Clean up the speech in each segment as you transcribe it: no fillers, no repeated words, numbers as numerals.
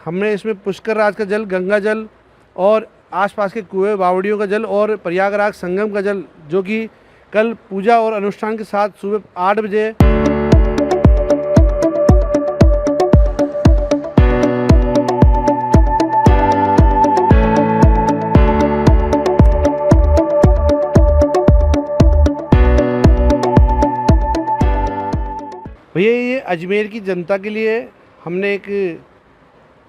हमने इसमें पुष्कर राज का जल, गंगा जल और आसपास के कुएं बावड़ियों का जल और प्रयागराज संगम का जल, जो कि कल पूजा और अनुष्ठान के साथ सुबह 8 बजे भैया ये अजमेर की जनता के लिए हमने एक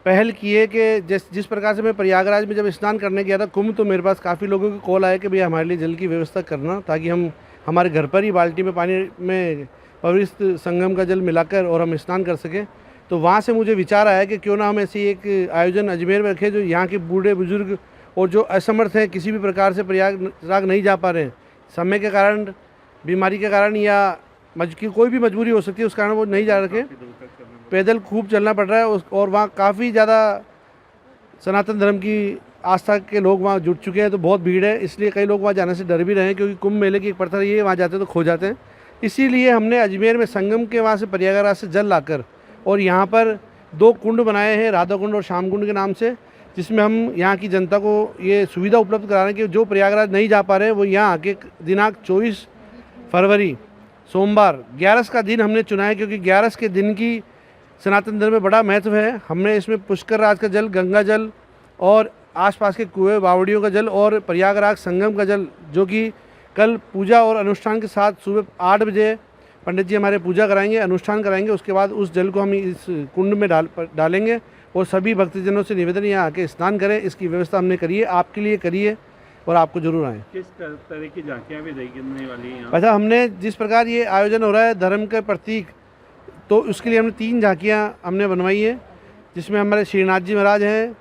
पहल की है कि जिस प्रकार से मैं प्रयागराज में जब स्नान करने गया था कुंभ, तो मेरे पास काफ़ी लोगों के कॉल आए कि भैया हमारे लिए जल की व्यवस्था करना, ताकि हम हमारे घर पर ही बाल्टी में पानी में पवित्र संगम का जल मिलाकर और हम स्नान कर सकें। तो वहाँ से मुझे विचार आया कि क्यों ना हम ऐसी एक आयोजन अजमेर में रखें, जो यहाँ के बूढ़े बुजुर्ग और जो असमर्थ हैं, किसी भी प्रकार से प्रयागराज नहीं जा पा रहे हैं, समय के कारण, बीमारी के कारण या कोई भी मजबूरी हो सकती है, उस कारण वो नहीं जा रखे, पैदल खूब चलना पड़ रहा है। और वहाँ काफ़ी ज़्यादा सनातन धर्म की आस्था के लोग वहाँ जुट चुके हैं, तो बहुत भीड़ है, इसलिए कई लोग वहाँ जाने से डर भी रहे हैं, क्योंकि कुंभ मेले की एक प्रथा ये है, वहाँ जाते हैं तो खो जाते हैं। इसीलिए हमने अजमेर में संगम के वहाँ से प्रयागराज से जल लाकर और यहाँ पर 2 कुंड बनाए हैं, राधा कुंड और श्याम कुंड के नाम से, जिसमें हम यहाँ की जनता को ये सुविधा उपलब्ध करा रहे हैं कि जो प्रयागराज नहीं जा पा रहे हैं वो यहाँ आके दिनांक 24 फरवरी सोमवार 11 का दिन हमने चुना है, क्योंकि 11 के दिन की सनातन धर्म में बड़ा महत्व है। हमने इसमें पुष्कर राज का जल, गंगा जल और आसपास के कुएं बावड़ियों का जल और प्रयागराज संगम का जल, जो कि कल पूजा और अनुष्ठान के साथ सुबह 8 बजे पंडित जी हमारे पूजा कराएंगे, अनुष्ठान कराएंगे। उसके बाद उस जल को हम इस कुंड में डालेंगे और सभी भक्तजनों से निवेदन यहाँ आके स्नान करें। इसकी व्यवस्था हमने करी है, आपके लिए करी है और आपको जरूर आएँ। किस तरह की झांकियाँ भी देखने वाली हैं? अच्छा, हमने जिस प्रकार ये आयोजन हो रहा है धर्म के प्रतीक, तो उसके लिए हमने 3 झांकियाँ हमने बनवाई है, जिसमें हमारे श्रीनाथ जी महाराज हैं,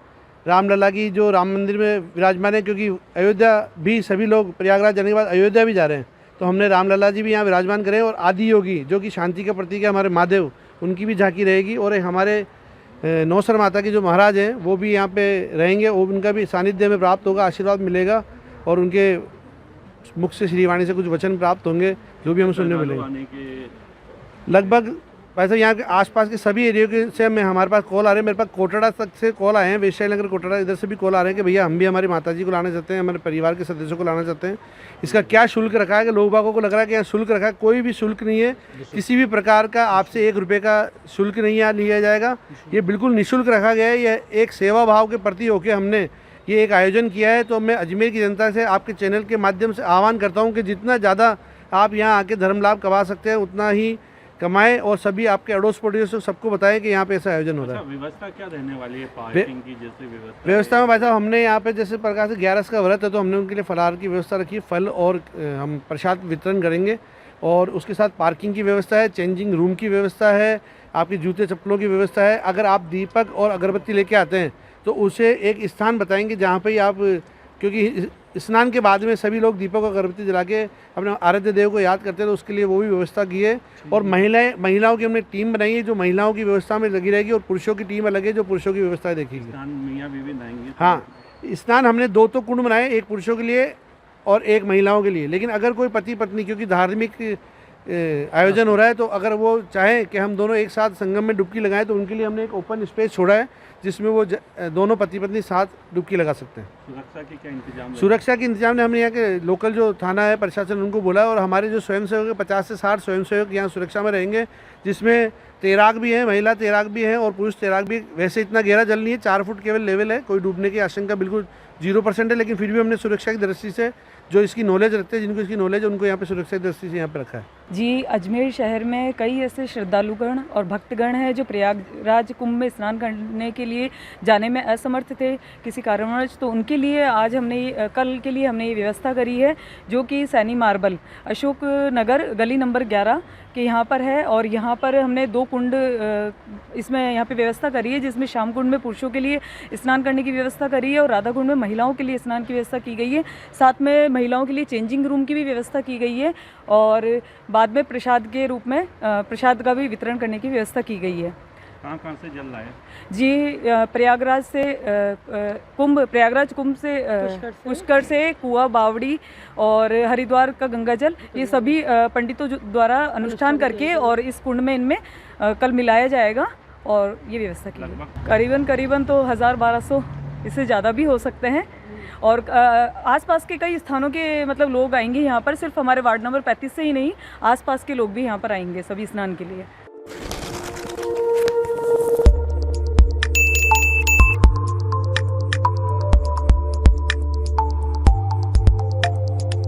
रामलला की जो राम मंदिर में विराजमान है, क्योंकि अयोध्या भी सभी लोग प्रयागराज जाने के बाद अयोध्या भी जा रहे हैं, तो हमने रामलला जी भी यहाँ विराजमान करें। और आदि योगी जो कि शांति का प्रतीक है, हमारे महादेव, उनकी भी झांकी रहेगी। और हमारे नौसर माता की जो महाराज हैं वो भी यहाँ पे रहेंगे, और उनका भी सानिध्य में प्राप्त होगा, आशीर्वाद मिलेगा और उनके मुख से श्रीवाणी से कुछ वचन प्राप्त होंगे, जो भी हमें सुनने मिलेंगे। लगभग वैसे यहाँ के आसपास के सभी एरिया के से हमारे पास कॉल आ रहे हैं, मेरे पास कोटड़ा तक से कॉल आए हैं, वैशाली नगर कोटड़ा इधर से भी कॉल आ रहे हैं कि भैया हम भी हमारी माता जी को लाना चाहते हैं, हमारे परिवार के सदस्यों को लाना चाहते हैं। इसका क्या शुल्क रखा है कि लोग बागों को लग रहा है कि यहाँ शुल्क रखा है, कोई भी शुल्क नहीं है, किसी भी प्रकार का आपसे 1 रुपये का शुल्क नहीं यहाँ लिया जाएगा, ये बिल्कुल निःशुल्क रखा गया है। यह एक सेवा भाव के प्रति होकर हमने ये एक आयोजन किया है। तो मैं अजमेर की जनता से आपके चैनल के माध्यम से आह्वान करता हूँ कि जितना ज़्यादा आप यहाँ आके धर्म लाभ कमा सकते हैं उतना ही कमाएं, और सभी आपके अड़ोस पड़ोस सबको बताएं कि यहाँ पे ऐसा आयोजन हो रहा है। व्यवस्था क्या रहने वाली है पार्किंग की? जैसे व्यवस्था में भाई साहब हमने यहाँ पे जैसे प्रकार से 11 का व्रत है, तो हमने उनके लिए फलाहार की व्यवस्था रखी है, फल और हम प्रसाद वितरण करेंगे, और उसके साथ पार्किंग की व्यवस्था है, चेंजिंग रूम की व्यवस्था है, आपके जूते चप्पलों की व्यवस्था है। अगर आप दीपक और अगरबत्ती लेके आते हैं तो उसे एक स्थान बताएंगे जहाँ पे आप, क्योंकि स्नान के बाद में सभी लोग दीपक और अगरबत्ती जला के अपने आराध्य देव को याद करते हैं, तो उसके लिए वो भी व्यवस्था की है। और महिलाओं की हमने टीम बनाई है जो महिलाओं की व्यवस्था में लगी रहेगी, और पुरुषों की टीम अलग है जो पुरुषों की व्यवस्था देखेगी। हाँ, स्नान हमने 2 तो कुंड बनाए, एक पुरुषों के लिए और एक महिलाओं के लिए। लेकिन अगर कोई पति पत्नी, क्योंकि धार्मिक आयोजन हो रहा है, तो अगर वो चाहें कि हम दोनों एक साथ संगम में डुबकी लगाएं, तो उनके लिए हमने एक ओपन स्पेस छोड़ा है जिसमें वो दोनों पति पत्नी साथ डुबकी लगा सकते हैं। सुरक्षा के क्या इंतजाम? सुरक्षा के इंतजाम ने हमने यहाँ के लोकल जो थाना है प्रशासन उनको बोला है, और हमारे जो स्वयंसेवक है 50 से 60 स्वयंसेवक यहाँ सुरक्षा में रहेंगे, जिसमें तैराक भी हैं, महिला तैराक भी हैं और पुरुष तैराक भी। वैसे इतना गहरा जल नहीं है, 4 फुट केवल लेवल है, कोई डूबने की आशंका बिल्कुल 0% है, लेकिन फिर भी हमने सुरक्षा की दृष्टि से जो इसकी नॉलेज रखते हैं, जिनको इसकी नॉलेज है, उनको यहाँ पे सुरक्षा की दृष्टि से यहाँ पे रखा है। जी, अजमेर शहर में कई ऐसे श्रद्धालुगण और भक्तगण हैं जो प्रयागराज कुंभ में स्नान करने के लिए जाने में असमर्थ थे किसी कारणवश, तो उनके लिए आज हमने कल के लिए हमने ये व्यवस्था करी है, जो कि सैनी मार्बल अशोक नगर गली नंबर 11 के यहाँ पर है। और यहाँ पर हमने 2 कुंड इसमें यहाँ पे व्यवस्था करी है, जिसमें श्याम कुंड में पुरुषों के लिए स्नान करने की व्यवस्था करी है और राधा कुंड में महिलाओं के लिए स्नान की व्यवस्था की गई है। साथ में महिलाओं के लिए चेंजिंग रूम की भी व्यवस्था की गई है, और बाद में प्रसाद के रूप में प्रसाद का भी वितरण करने की व्यवस्था की गई है। कहाँ से जल लाए? जी, प्रयागराज कुंभ से पुष्कर से कुआ बावड़ी और हरिद्वार का गंगा जल, ये सभी पंडितों द्वारा अनुष्ठान करके और इस कुंड में इनमें कल मिलाया जाएगा और ये व्यवस्था की है। लगभग करीबन तो 1000-1200 इससे ज़्यादा भी हो सकते हैं। और आसपास के कई स्थानों के मतलब लोग आएंगे यहाँ पर, सिर्फ हमारे वार्ड नंबर 35 से ही नहीं, आसपास के लोग भी यहाँ पर आएंगे सभी स्नान के लिए।